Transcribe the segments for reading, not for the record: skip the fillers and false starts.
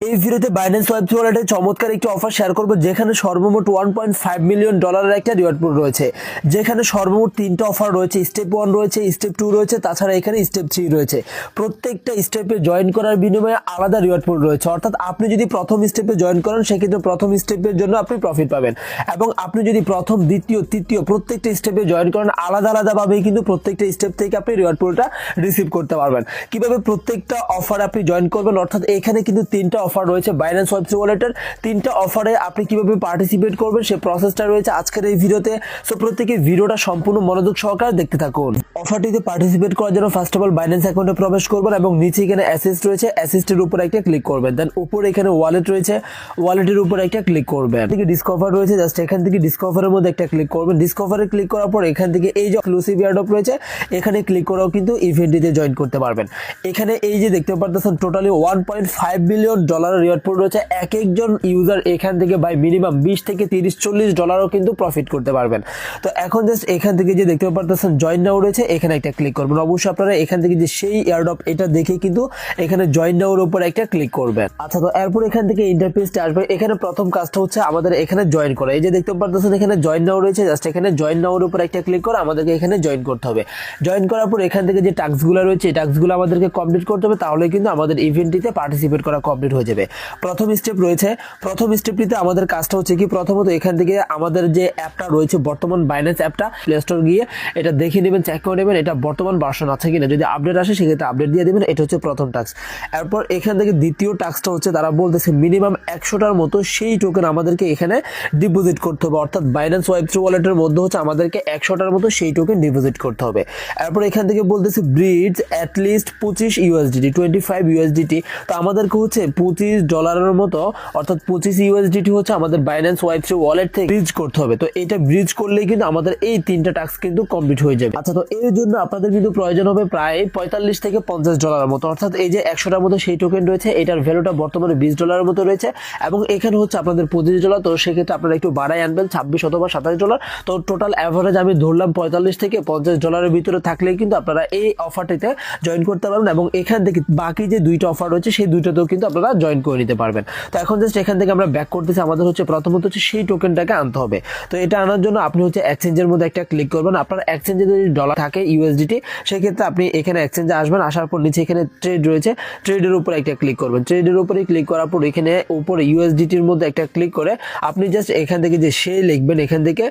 এই ভিডিওতে Binance web ওয়ালেটে চমৎকার একটি অফার শেয়ার করব, যেখানে সর্বমোট 1.5 মিলিয়ন ডলারের একটা রিওয়ার্ড পুল রয়েছে। যেখানে সর্বমোট 3টা অফার রয়েছে, স্টেপ 1 রয়েছে, স্টেপ 2 রয়েছে, তাছাড়া এখানে স্টেপ 3 রয়েছে। প্রত্যেকটা স্টেপে জয়েন করার বিনিময়ে আলাদা রিওয়ার্ড পুল রয়েছে। অর্থাৎ আপনি যদি প্রথম স্টেপে জয়েন করেন, সেক্ষেত্রে প্রথম স্টেপের জন্য আপনি প্রফিট পাবেন, এবং আপনি যদি প্রথম, দ্বিতীয়, তৃতীয় প্রত্যেকটা স্টেপে জয়েন করেন, আলাদা আলাদাভাবেই কিন্তু প্রত্যেকটা স্টেপ থেকে আপনি রিওয়ার্ড পুলটা রিসিভ করতে পারবেন। কিভাবে প্রত্যেকটা অফার আপনি জয়েন করবেন, অর্থাৎ এখানে কিন্তু 3টা অফার রয়েছে বাইন্যান্স ওয়েব ওয়ালেটের। 3টা অফারে আপনি কিভাবে পার্টিসিপেট করবেন সেই প্রসেসটা রয়েছে আজকের এই ভিডিওতে। সো প্রত্যেকে ভিডিওটা সম্পূর্ণ মনোযোগ সহকারে দেখতে থাকুন। অফারটিতে পার্টিসিপেট করার জন্য ফার্স্ট অফ অল বাইন্যান্স অ্যাকাউন্টে প্রবেশ করবেন, এবং নিচে এখানে অ্যাসিস্ট রয়েছে, অ্যাসিস্টের উপর একটা ক্লিক করবেন। দেন উপরে এখানে ওয়ালেট রয়েছে, ওয়ালেটের উপর একটা ক্লিক করবেন। এদিকে ডিসকভার রয়েছে, জাস্ট এখান থেকে ডিসকভারের মধ্যে একটা ক্লিক করবেন। ডিসকভারে ক্লিক করার পর এখান থেকে এই যে এক্সক্লুসিভ এয়ারড্রপ রয়েছে, এখানে ক্লিক করেও কিন্তু ইভেন্টটিতে জয়েন করতে পারবেন। এখানে এই যে দেখতে পাচ্ছেন টোটালি 1.5 বিলিয়ন ডলারের রিওয়ার্ড পুল রয়েছে। এক একজন ইউজার এখান থেকে বাই মিনিমাম 20 থেকে 30-40 ডলারও কিন্তু প্রফিট করতে পারবেন। তো এখন জাস্ট এখান থেকে যে দেখতে পাচ্ছেন জয়েন নাও রয়েছে, এখানে একটা ক্লিক করবেন। অবশ্যই আপনারা এখান থেকে যে সেই এয়ারড্রপ এটা দেখে কিন্তু এখানে জয়েন নাওর উপর একটা ক্লিক করবেন। আচ্ছা, তো এরপর এখান থেকে ইন্টারফেসটা আসবে। এখানে প্রথম কাজটা হচ্ছে আমাদের এখানে জয়েন করা। এই যে দেখতে পাচ্ছেন এখানে জয়েন নাও রয়েছে, জাস্ট এখানে জয়েন নাওর উপর একটা ক্লিক করে আমাদেরকে এখানে জয়েন করতে হবে। জয়েন করার পর এখান থেকে যে টাস্কগুলো রয়েছে, এই টাস্কগুলো আমাদেরকে কমপ্লিট করতে হবে, তাহলে কিন্তু আমাদের ইভেন্টটিতে পার্টিসিপেট করা কমপ্লিট হয়ে যাবে। প্রথম স্টেপ রয়েছে, প্রথম স্টেপটিতে আমাদের কাজটা হচ্ছে কি, প্রথমত এখান থেকে আমাদের যে অ্যাপটা রয়েছে বর্তমান বাইন্যান্স অ্যাপটা প্লে স্টোর গিয়ে এটা দেখে নেবেন, চেক করে নেবেন এটা বর্তমান ভার্সন আছে কিনা। যদি আপডেট আসে সেক্ষেত্রে আপডেট দিয়ে দেবেন। এটা হচ্ছে প্রথম টাস্ক। এরপর এখান থেকে দ্বিতীয় টাস্কটা হচ্ছে তারা বলতেছে মিনিমাম 100টার মতো সেই টোকেন আমাদেরকে এখানে ডিপোজিট করতে হবে। অর্থাৎ বাইন্যান্স ওয়েব ওয়ালেটের মধ্যে হচ্ছে আমাদেরকে 100টার মতো সেই টোকেন ডিপোজিট করতে হবে। এরপর এখান থেকে বলতেছে ব্রিজ অ্যাটলিস্ট 25 ইউএসডিটি 25 ইউএসডিটি। তো আমাদেরকে হচ্ছে $25 মতো, অর্থাৎ 25 ইউএসডিটি হচ্ছে আমাদের বাইন্যান্স ওয়েব ওয়ালেট থেকে ব্রিজ করতে হবে। তো এটা ব্রিজ করলেই কিন্তু আমাদের এই 3টা টাস্ক কিন্তু কমপ্লিট হয়ে যাবে। আচ্ছা, তো এর জন্য আপনাদের কিন্তু প্রয়োজন হবে প্রায় 45 থেকে $50 মতো। অর্থাৎ এই যে 100টার মতো সেই টোকেন রয়েছে, এটার ভ্যালুটা বর্তমানে $20 মতো রয়েছে, এবং এখানে হচ্ছে আপনাদের $25। তো সেক্ষেত্রে আপনারা একটু বাড়াই আনবেন, $26 অথবা $27। তো টোটাল অ্যাভারেজ আমি ধরলাম $45 থেকে $50 ভিতরে থাকলেই কিন্তু আপনারা এই অফারটিতে জয়েন করতে পারবেন, এবং এখান থেকে বাকি যে 2টা অফার রয়েছে সেই 2টাতেও কিন্তু আপনারা জয়েন করে নিতে পারবেন। তো এখন জাস্ট এখান থেকে আমরা ব্যাক করতেছি। আমাদের হচ্ছে প্রথমত হচ্ছে সেই টোকেনটাকে আনতে হবে। তো এটা আনার জন্য আপনি হচ্ছে এক্সচেঞ্জের মধ্যে একটা ক্লিক করবেন। আপনার এক্সচেঞ্জে যদি ডলার থাকে ইউএসডিটি, সেক্ষেত্রে আপনি এখানে এক্সচেঞ্জে আসবেন। আসার পর নিচে এখানে ট্রেড রয়েছে, ট্রেডের উপর একটা ক্লিক করবেন। ট্রেডের উপরে ক্লিক করার পর এখানে উপরে ইউএসডিটির মধ্যে একটা ক্লিক করে আপনি জাস্ট এখান থেকে যে সে লিখবেন, এখান থেকে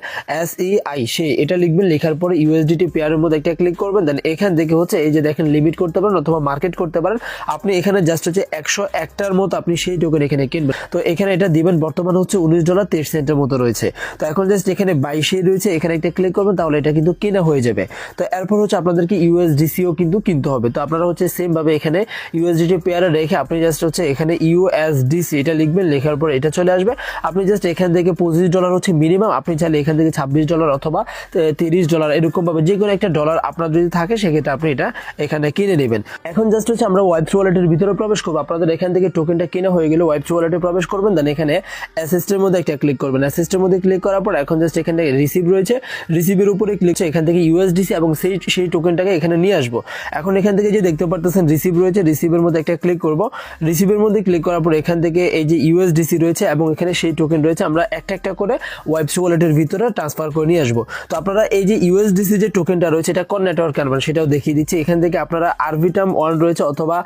SEI সে এটা লিখবেন। লেখার পরে ইউএসডিটি পেয়ারের মধ্যে একটা ক্লিক করবেন। দেন এখান থেকে হচ্ছে এই যে দেখেন লিমিট করতে পারেন অথবা মার্কেট করতে পারেন। আপনি এখানে জাস্ট হচ্ছে 101টার মতো আপনি সেই টোকেন এখানে কিনবেন। তো এখানে এটা দিবেন, বর্তমান হচ্ছে $19.23 মতো রয়েছে। তো এখন জাস্ট এখানে 22 রয়েছে, এখানে একটা ক্লিক করবেন, তাহলে এটা কিন্তু কেনা হয়ে যাবে। তো এরপর হচ্ছে আপনাদেরকে ইউএসডিসিও কিন্তু কিনতে হবে। তো আপনারা হচ্ছে সেম ভাবে এখানে ইউএসডিটি পেয়ারে রেখে আপনি জাস্ট হচ্ছে এখানে ইউএসডিসি এটা লিখবেন। লেখার পর এটা চলে আসবে। আপনি জাস্ট এখান থেকে $25 হচ্ছে মিনিমাম। আপনি চাইলে এখান থেকে $26 অথবা $30 এরকম ভাবে যে কোনো একটা ডলার আপনার যদি থাকে, সেক্ষেত্রে আপনি এটা এখানে কিনে নেবেন। এখন জাস্ট হচ্ছে আমরা ওয়েব ওয়ালেটের ভিতরে প্রবেশ করবো। আপনাদের এখান থেকে টোকেনটা কেনা হয়ে গেলে ওয়েব ওয়ালেটে প্রবেশ করবেন। দেন এখানে অ্যাসিস্টের মধ্যে একটা ক্লিক করবেন। অ্যাসিস্টের মধ্যে ক্লিক করার পর এখন জাস্ট এখানে রিসিভ রয়েছে, রিসিভের উপরে ক্লিক করে এখান থেকে ইউএসডিসি এবং সেই টোকেনটাকে এখানে নিয়ে আসবো। এখন এখান থেকে যে দেখতে পাচ্ছেন রিসিভ রয়েছে, রিসিভের মধ্যে একটা ক্লিক করব। রিসিভের মধ্যে ক্লিক করার পর এখান থেকে এই যে ইউএসডিসি রয়েছে এবং এখানে সেই টোকেন রয়েছে, আমরা একটা একটা করে ওয়েব ওয়ালেটের ভিতরে ট্রান্সফার করে নিয়ে আসবো। তো আপনারা এই যে ইউএসডিসি যে টোকেনটা রয়েছে, এটা কোন নেটওয়ার্ক আনবেন সেটাও দেখিয়ে দিচ্ছি। এখান থেকে আপনারা আরবিটাম অন রয়েছে অথবা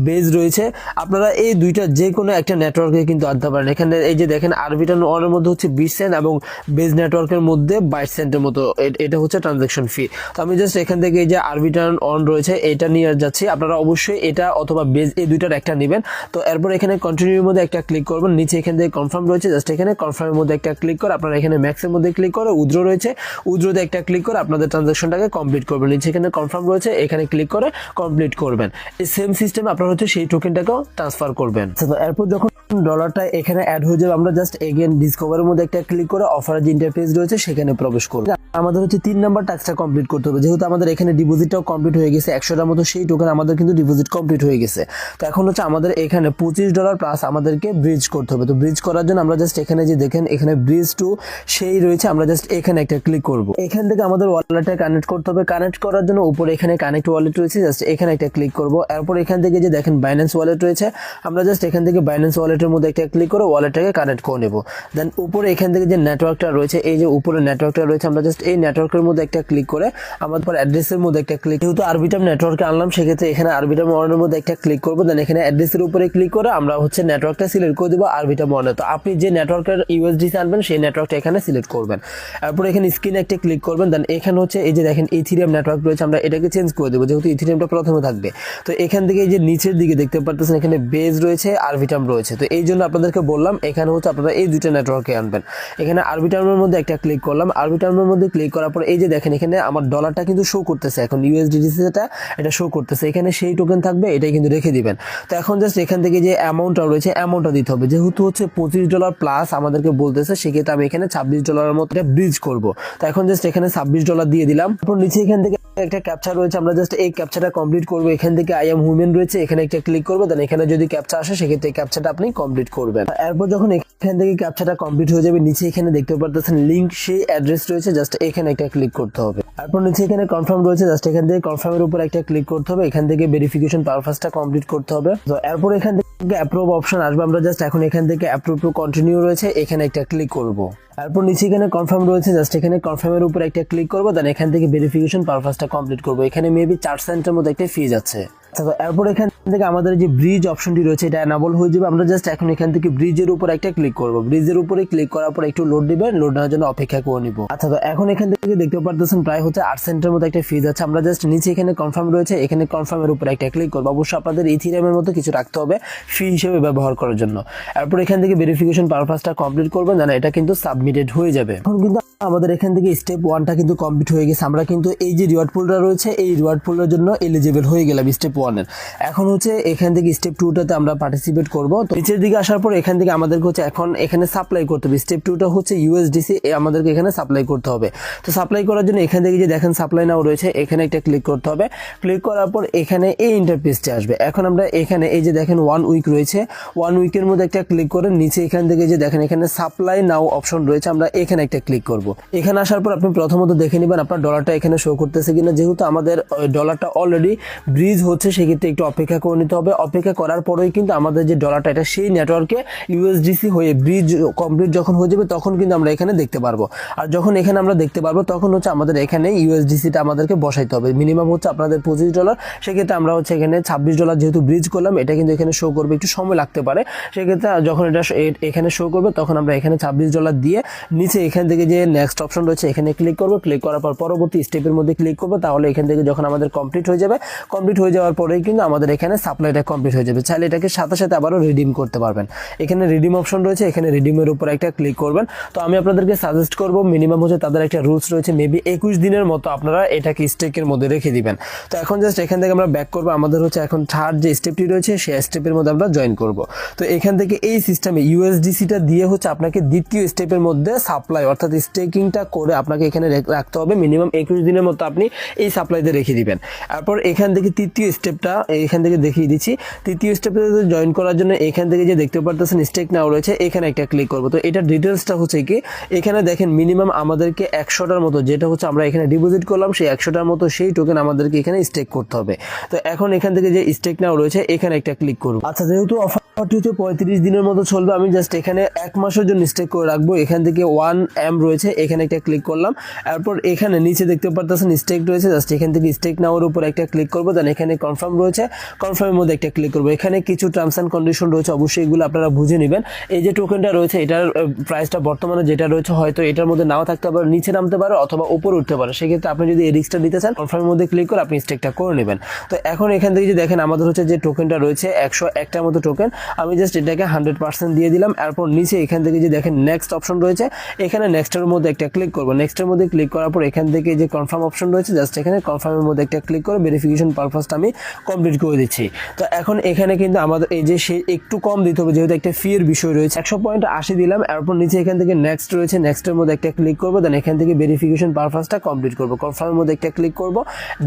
বেজ রয়েছে, আপনারা এই দুইটা যে কোনো একটা নেটওয়ার্কে কিন্তু আনতে পারেন। এখানে এই যে দেখেন আরবিটাম অনের মধ্যে হচ্ছে 20 সেন্ট এবং বেজ নেটওয়ার্কের মধ্যে 22 সেন্টের মতো এটা হচ্ছে ট্রানজাকশন ফি। তো আমি জাস্ট এখান থেকে এই যে আরবিটাম অন রয়েছে এটা নিয়ে যাচ্ছি। আপনারা অবশ্যই এটা অথবা বেজ এই দুইটার একটা নেবেন। তো এরপর এখানে কন্টিনিউর মধ্যে একটা ক্লিক করবেন। নিচে এখান থেকে কনফার্ম রয়েছে, জাস্ট এখানে কনফার্মের মধ্যে একটা ক্লিক করে আপনারা এখানে ম্যাক্সের মধ্যে ক্লিক করে উইথড্র রয়েছে, উইথড্রোতে একটা ক্লিক করে আপনাদের ট্রানজাকশনটাকে কমপ্লিট করবেন। নিচে এখানে কনফার্ম রয়েছে, এখানে ক্লিক করে কমপ্লিট করবেন। এই সেম সিস্টেম আপনারা হচ্ছে সেই টোকেনটাকেও ট্রান্সফার করবেন। তো এরপর যখন ডলারটা এখানে অ্যাড হয়ে যাবে, আমরা জাস্ট এগেন ডিসকভারের মধ্যে একটা ক্লিক করে অফারের যে ইন্টারফেস রয়েছে সেখানে প্রবেশ করব। আমাদের হচ্ছে 3 নাম্বার টাস্কটা কমপ্লিট করতে হবে। যেহেতু আমাদের এখানে ডিপোজিটটাও কমপ্লিট হয়ে গেছে, 100টার মতো সেই টোকেন আমাদের কিন্তু ডিপোজিট কমপ্লিট হয়ে গেছে। তো এখন হচ্ছে আমাদের এখানে $25 প্লাস আমাদেরকে ব্রিজ করতে হবে। তো ব্রিজ করার জন্য আমরা জাস্ট এখানে যে দেখেন এখানে ব্রিজ টু সেই রয়েছে, আমরা জাস্ট এখানে একটা ক্লিক করব। এখান থেকে আমাদের ওয়ালেটটা কানেক্ট করতে হবে। কানেক্ট করার জন্য উপরে এখানে কানেক্ট ওয়ালেট রয়েছে, জাস্ট এখানে একটা ক্লিক করব। এরপর এখান থেকে যে দেখেন বাইন্যান্স ওয়ালেট রয়েছে, আমরা জাস্ট এখান থেকে বাইন্যান্স ওয়ালেটের মধ্যে একটা ক্লিক করে ওয়ালেটটাকে কানেক্ট করে নেব। দেন উপরে এখান থেকে যে নেটওয়ার্কটা রয়েছে, এই যে উপরে নেটওয়ার্কটা রয়েছে, আমরা জাস্ট এই নেটওয়ার্কের মধ্যে একটা ক্লিক করে আমাদের পর অ্যাড্রেসের মধ্যে একটা ক্লিক, যেহেতু আরবিটাম নেটওয়ার্কে আনলাম সেক্ষেত্রে এখানে আরবিটাম ওয়ানের মধ্যে একটা ক্লিক করবো। দেন এখানে অ্যাড্রেসের উপরে ক্লিক করে আমরা হচ্ছে নেটওয়ার্কটা সিলেক্ট করে দেবো আরবিটাম ওয়ানে। তো আপনি যে নেটওয়ার্কের ইউএসডিসি আনবেন সেই নেটওয়ার্কটা এখানে সিলেক্ট করবেন। তারপর এখানে স্ক্রিনে একটা ক্লিক করবেন। দেন এখানে হচ্ছে এই যে দেখেন ইথিরিয়াম নেটওয়ার্ক রয়েছে, আমরা এটাকে চেঞ্জ করে দেবো যেহেতু ইথিরিয়ামটা প্রথমে থাকবে। তো এখান থেকে এই যে নিচের দিকে দেখতে পারতেছেন এখানে বেজ রয়েছে, আরবিটাম রয়েছে। তো এই জন্য আপনাদেরকে বললাম এখানে হচ্ছে আপনারা এই দুইটা নেটওয়ার্কে আনবেন। এখানে আরবিটামের মধ্যে একটা ক্লিক করলাম। আরবিটামের মধ্যে ক্লিক করার পর এই যে দেখেন এখানে আমার ডলারটা কিন্তু শো করতেছে, এখন ইউএসডিসিটা এটা শো করতেছে, এখানে সেই টোকেন থাকবে এটাই কিন্তু রেখে দিবেন। তো এখন জাস্ট এখান থেকে যে অ্যামাউন্টটা রয়েছে অ্যামাউন্টটা দিতে হবে, যেহেতু হচ্ছে $25 প্লাস আমাদেরকে বলতেছে সেক্ষেত্রে আমি এখানে $26 মতো ব্রিজ করব। তো এখন জাস্ট এখানে $26 দিয়ে দিলাম। তারপর নিচে এখান থেকে একটা ক্যাপচার রয়েছে, আমরা জাস্ট এই ক্যাপচারটা কমপ্লিট করবো। এখান থেকে আই এম হিউম্যান রয়েছে, এখানে একটা ক্লিক করবো। দেন এখানে যদি ক্যাপচা আসে সেক্ষেত্রে এই ক্যাপচারটা আপনি কমপ্লিট করবেন। এরপর যখন এখান থেকে ক্যাপচারটা কমপ্লিট হয়ে যাবে নিচে এখানে দেখতে পারতেছেন লিঙ্ক, সেই অ্যাড্রেস রয়েছে, জাস্ট এখানে একটা ক্লিক করতে হবে। তারপর নিচে এখানে কনফার্ম রয়েছে, জাস্ট এখান থেকে কনফার্মের উপর একটা ক্লিক করতে হবে। এখান থেকে ভেরিফিকেশন পারপাসটা কমপ্লিট করতে হবে। তো এরপর এখান থেকে অ্যাপ্রুভ অপশন আসবে, আমরা জাস্ট এখন এখান থেকে অ্যাপ্রুভ টু কন্টিনিউ রয়েছে, এখানে একটা ক্লিক করব। তারপর নিচে এখানে কনফার্ম রয়েছে, জাস্ট এখানে কনফার্মের উপর একটা ক্লিক করবো। দেন এখান থেকে ভেরিফিকেশন পারপাসটা কমপ্লিট করবো। এখানে মেবি 4 সেন্টের মধ্যে একটা ফি যাচ্ছে। আচ্ছা, তো এরপর এখান থেকে আমাদের যে ব্রিজ অপশনটি রয়েছে এটা এনাবল হয়ে যাবে। আমরা জাস্ট এখন এখান থেকে ব্রিজের উপর একটা ক্লিক করব। ব্রিজের উপরে ক্লিক করার পর একটু লোড দিবেন, লোড নেওয়ার জন্য অপেক্ষা করে নিব। আচ্ছা, তো এখন এখান থেকে দেখতে পারতেছেন প্রায় হচ্ছে 8 সেন্টের মতো একটা ফি যাচ্ছে। আমরা জাস্ট নিচে এখানে কনফার্ম রয়েছে, এখানে কনফার্মের উপর একটা ক্লিক করব। অবশ্যই আপনাদের ইথিরিয়ামের মতো কিছু রাখতে হবে ফি হিসেবে ব্যবহার করার জন্য। এরপর এখান থেকে ভেরিফিকেশন পারপাসটা কমপ্লিট করবেন, জানা এটা কিন্তু সাবমিটেড হয়ে যাবে। এখন কিন্তু আমাদের এখান থেকে স্টেপ 1টা কিন্তু কমপ্লিট হয়ে গেছে। আমরা কিন্তু এই যে রিওয়ার্ড পুলটা রয়েছে এই রিওয়ার্ড পুলের জন্য এলিজিবল হয়ে গেলাম স্টেপ 1 এর। এখন হচ্ছে এখান থেকে স্টেপ 2টাতে আমরা পার্টিসিপেট করব। তো নিচের দিকে আসার পর এখান থেকে আমাদেরকে হচ্ছে এখন এখানে সাপ্লাই করতে হবে। স্টেপ 2টা হচ্ছে ইউএসডিসি আমাদেরকে এখানে সাপ্লাই করতে হবে। তো সাপ্লাই করার জন্য এখান থেকে যে দেখেন সাপ্লাই নাও রয়েছে এখানে একটা ক্লিক করতে হবে। ক্লিক করার পর এখানে এই ইন্টারফেসটি আসবে। এখন আমরা এখানে এই যে দেখেন 1 উইক রয়েছে, 1 উইকের মধ্যে একটা ক্লিক করে নিচে এখান থেকে যে দেখেন এখানে সাপ্লাই নাও অপশন রয়েছে, আমরা এখানে একটা ক্লিক করব। এখানে আসার পর আপনি প্রথমত দেখে নেবেন আপনার ডলারটা এখানে শো করতেছে কিনা। যেহেতু আমাদের ডলারটা অলরেডি ব্রিজ হচ্ছে সেক্ষেত্রে একটু অপেক্ষা করে নিতে হবে। অপেক্ষা করার পরেই কিন্তু আমাদের যে ডলারটা এটা সেই নেটওয়ার্কে ইউএসডিসি হয়ে ব্রিজ কমপ্লিট যখন হয়ে যাবে তখন কিন্তু আমরা এখানে দেখতে পারবো। আর যখন এখানে আমরা দেখতে পারবো তখন হচ্ছে আমাদের এখানে ইউএসডিসিটা আমাদেরকে বসাইতে হবে। মিনিমাম হচ্ছে আপনাদের $25। সেক্ষেত্রে আমরা হচ্ছে এখানে $26 যেহেতু ব্রিজ করলাম এটা কিন্তু এখানে শো করবে, একটু সময় লাগতে পারে। সেক্ষেত্রে যখন এটা এখানে শো করবে তখন আমরা এখানে $26 দিয়ে নিচে এখান থেকে যে নেক্সট অপশন রয়েছে এখানে ক্লিক করবো। ক্লিক করার পর পরবর্তী স্টেপের মধ্যে ক্লিক করবো। তাহলে এখান থেকে যখন আমাদের কমপ্লিট হয়ে যাবে, কমপ্লিট হয়ে যাওয়ার পরেই কিন্তু আমাদের এখানে সাপ্লাইটা কমপ্লিট হয়ে যাবে। চাইলে এটাকে সাথে সাথে আবারও রিডিম করতে পারবেন। এখানে রিডিম অপশন রয়েছে, এখানে রিডিমের উপর একটা ক্লিক করবেন। তো আমি আপনাদেরকে সাজেস্ট করবো মিনিমাম হচ্ছে তাদের একটা রুলস রয়েছে মেবি 21 দিনের মতো আপনারা এটাকে স্টেকের মধ্যে রেখে দিবেন। তো এখন জাস্ট এখান থেকে আমরা ব্যাক করবো। আমাদের হচ্ছে এখন থার্ড যে স্টেপটি রয়েছে সেই স্টেপের মধ্যে আমরা জয়েন করব। তো এখান থেকে এই সিস্টেমে ইউএসডিসিটা দিয়ে হচ্ছে আপনাকে দ্বিতীয় স্টেপের মধ্যে সাপ্লাই অর্থাৎ স্টেকিংটা করে আপনাকে এখানে রাখতে হবে। মিনিমাম 21 দিনের মতো আপনি এই সাপ্লাইতে রেখে দিবেন। তারপর এখান থেকে তৃতীয় স্টেপটা এখান থেকে দেখিয়ে দিচ্ছি। তৃতীয় স্টেপে জয়েন করার জন্য এখান থেকে যে দেখতে পারতেছেন স্টেক নাও রয়েছে এখানে একটা ক্লিক করবো। তো এটা ডিটেলসটা হচ্ছে কি এখানে দেখেন মিনিমাম আমাদেরকে 100টার মতো যেটা হচ্ছে আমরা এখানে ডিপোজিট করলাম সেই 100টার মতো সেই টোকেন আমাদেরকে এখানে স্টেক করতে হবে। তো এখন এখান থেকে যে স্টেক নাও রয়েছে এখানে একটা ক্লিক করবো। আচ্ছা, যেহেতু অফারটি হচ্ছে 35 দিনের মতো চলবে আমি জাস্ট এখানে 1 মাসের জন্য স্টেক করে রাখবো। এখান থেকে 1M রয়েছে এখানে একটা ক্লিক করলাম। এরপর এখানে নিচে দেখতে পারতেছেন স্টেক রয়েছে, জাস্ট এখান থেকে স্টেক নাওর উপর একটা ক্লিক করবো। দেন এখানে কনফার্ম রয়েছে, কনফার্মের মধ্যে একটা ক্লিক করবো। এখানে কিছু টার্মস এন্ড কন্ডিশন রয়েছে, অবশ্যই এগুলো আপনারা বুঝে নেবেন। এই যে টোকেনটা রয়েছে এটার প্রাইসটা বর্তমানে যেটা রয়েছে হয়তো এটার মধ্যে নাও থাকতে পারে, নিচে নামতে পারে অথবা উপরে উঠতে পারে। সেক্ষেত্রে আপনি যদি এই রিস্কটা নিতে চান কনফার্মের মধ্যে ক্লিক করে আপনি স্টেকটা করে নেবেন। তো এখন এখান থেকে যে দেখেন আমাদের হচ্ছে যে টোকেনটা রয়েছে 101টার মতো টোকেন, আমি জাস্ট এটাকে 100% দিয়ে দিলাম। এরপর নিচে এখান থেকে যে দেখেন নেক্সট অপশন রয়েছে এখানে নেক্সটের মধ্যে একটা ক্লিক করবো। নেক্সটের মধ্যে ক্লিক করার পর এখান থেকে যে কনফার্ম অপশন রয়েছে জাস্ট এখানে কনফার্মের মধ্যে একটা ক্লিক করে ভেরিফিকেশন পারপাসটা আমি কমপ্লিট করে দিচ্ছি। তো এখন এখানে কিন্তু আমাদের এই যে সে একটু কম দিতে হবে যেহেতু একটা ফি এর বিষয় রয়েছে, 100.80 দিলাম। এরপর নিচে এখান থেকে নেক্সট রয়েছে, নেক্সটের মধ্যে একটা ক্লিক করবো। দেন এখান থেকে ভেরিফিকেশন পারপাসটা কমপ্লিট করবো, কনফার্মের মধ্যে একটা ক্লিক করবো।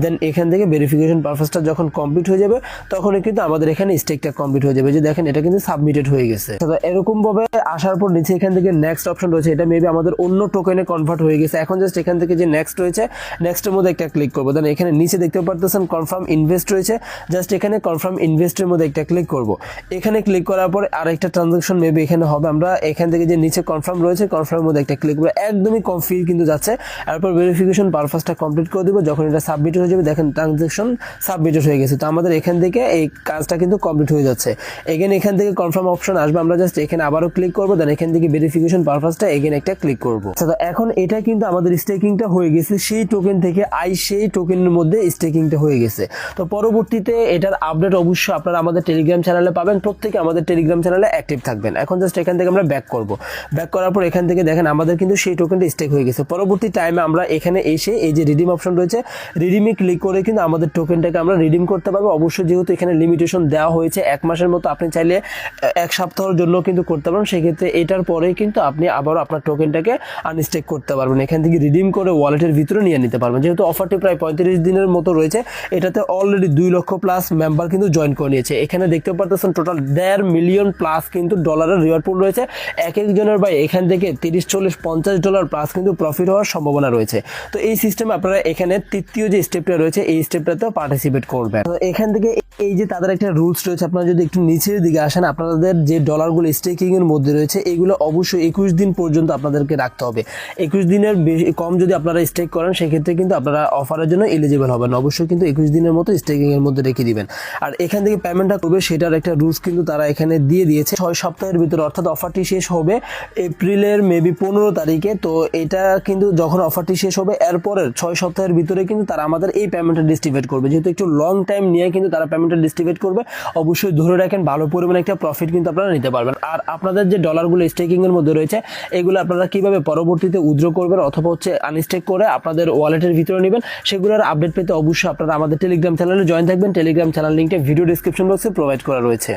দেন এখান থেকে ভেরিফিকেশন পারপাসটা যখন কমপ্লিট হয়ে যাবে তখনই কিন্তু আমাদের এখানে স্টেকটা কমপ্লিট হয়ে যাবে। যে দেখেন এটা কিন্তু সাবমিটেড হয়ে গেছে। তো এরকম ভাবে আসার পর নিচে এখান থেকে নেক্সট অপশন রয়েছে, এটা মেবি আমাদের অন্য টোকেন টোকেনে কনভার্ট হয়ে গেছে। এখন জাস্ট এখান থেকে যে নেক্সট রয়েছে, নেক্সটের মধ্যে একটা ক্লিক করবো। দেন এখানে নিচে দেখতে পারতেছেন কনফার্ম ইনভেস্ট রয়েছে, জাস্ট এখানে কনফার্ম ইনভেস্টের মধ্যে একটা ক্লিক করব। এখানে ক্লিক করার পর আরেকটা ট্রানজাকশন মেবি এখানে হবে, আমরা এখান থেকে যে নিচে কনফার্ম রয়েছে কনফার্মের মধ্যে একটা ক্লিক করবো। একদমই কম ফি কিন্তু যাচ্ছে। এরপর ভেরিফিকেশন পারপাসটা কমপ্লিট করে দিব। যখন এটা সাবমিট হয়ে যাবে দেখেন ট্রানজাকশন সাবমিটেড হয়ে গেছে। তো আমাদের এখান থেকে এই কাজটা কিন্তু কমপ্লিট হয়ে যাচ্ছে। এগেন এখান থেকে কনফার্ম অপশন আসবে, আমরা জাস্ট এখানে আবারও ক্লিক করবো। দেন এখান থেকে ভেরিফিকেশন পারপাসটা এগেন একটা ক্লিক করবো। তো এখন এটা কিন্তু আমাদের স্টেকিংটা হয়ে গেছে, সেই টোকেন থেকে সেই টোকেনের মধ্যে স্টেকিংটা হয়ে গেছে। তো পরবর্তীতে এটার আপডেট অবশ্যই আপনারা আমাদের টেলিগ্রাম চ্যানেলে পাবেন, প্রত্যেকে আমাদের টেলিগ্রাম চ্যানেলে অ্যাক্টিভ থাকবেন। এখন জাস্ট এখান থেকে আমরা ব্যাক করব। ব্যাক করার পর এখান থেকে দেখেন আমাদের কিন্তু সেই টোকেনটা স্টেক হয়ে গেছে। পরবর্তী টাইমে আমরা এখানে এসে এই যে রিডিম অপশন রয়েছে, রিডিমে ক্লিক করে কিন্তু আমাদের টোকেনটাকে আমরা রিডিম করতে পারবো। অবশ্যই যেহেতু এখানে লিমিটেশন দেওয়া হয়েছে 1 মাসের মতো, আপনি চাইলে 1 সপ্তাহের জন্য কিন্তু করতে পারেন। সেক্ষেত্রে এটার পরে কিন্তু আপনি আবারও আপনার টোকেনটাকে আনস্টেক করতে পারবেন, এখান থেকে রিডিম করে ওয়ালেটের ভিতরে নিয়ে নিতে পারবেন। যেহেতু অফারটি প্রায় 35 দিনের মতো রয়েছে, এটাতে অলরেডি 2 লক্ষ প্লাস মেম্বার কিন্তু জয়েন করে নিয়েছে। এখানে দেখতে পারতেছেন টোটাল 1.5 মিলিয়ন প্লাস কিন্তু ডলারের রিওয়ার্ড পুল রয়েছে। এক একজনের ভাই এখান থেকে 30, 40, $50 প্লাস কিন্তু প্রফিট হওয়ার সম্ভাবনা রয়েছে। তো এই সিস্টেমে আপনারা এখানে তৃতীয় যে স্টেপটা রয়েছে এই স্টেপটাতেও পার্টিসিপেট করবেন। তো এখান থেকে এই যে তাদের একটা রুলস রয়েছে, আপনারা যদি একটু নিচের দিকে আসেন, আপনাদের যে ডলারগুলো স্টেকিং এর মধ্যে রয়েছে এগুলো অবশ্যই 21 দিন পর্যন্ত আপনাদেরকে রাখতে হবে। 21 দিনের কম যদি আপনারা স্টেক করেন সেক্ষেত্রে কিন্তু আপনারা অফারের জন্য এলিজিবল হবেন। অবশ্যই কিন্তু 21 দিনের মতো স্টেকিং এর মধ্যে রেখে দিবেন। আর এখান থেকে পেমেন্টটা করবে সেটার একটা রুলস কিন্তু তারা এখানে দিয়ে দিয়েছে 6 সপ্তাহের ভিতরে, অর্থাৎ অফারটি শেষ হবে এপ্রিলের মেবি 15 তারিখে। তো এটা কিন্তু যখন অফারটি শেষ হবে এরপরের 6 সপ্তাহের ভিতরে কিন্তু তারা আমাদের এই পেমেন্টটা ডিস্ট্রিবিউট করবে। যেহেতু একটু লং টাইম নিয়ে কিন্তু তারা পেমেন্টটা ডিস্ট্রিবিউট করবে, অবশ্যই ধরে রাখেন ভালো পরিমাণে একটা প্রফিট কিন্তু আপনারা নিতে পারবেন। আর আপনাদের যে ডলারগুলো স্টেকিং এর মধ্যে রয়েছে এগুলো আপনারা কিভাবে পরবর্তীতে উইথড্র করবেন অথবা হচ্ছে আনস্টেক করে আপনাদের ওয়ালেটের ভিতরে নেবেন, সেগুলোর আপডেট পেতে অবশ্যই আপনারা আমাদের টেলিগ্রাম চ্যানেলে জয়েন থাকবেন। টেলিগ্রাম চ্যানেল লিঙ্কটা ভিডিও ডেসক্রিপশন বক্সে প্রোভাইড করা রয়েছে।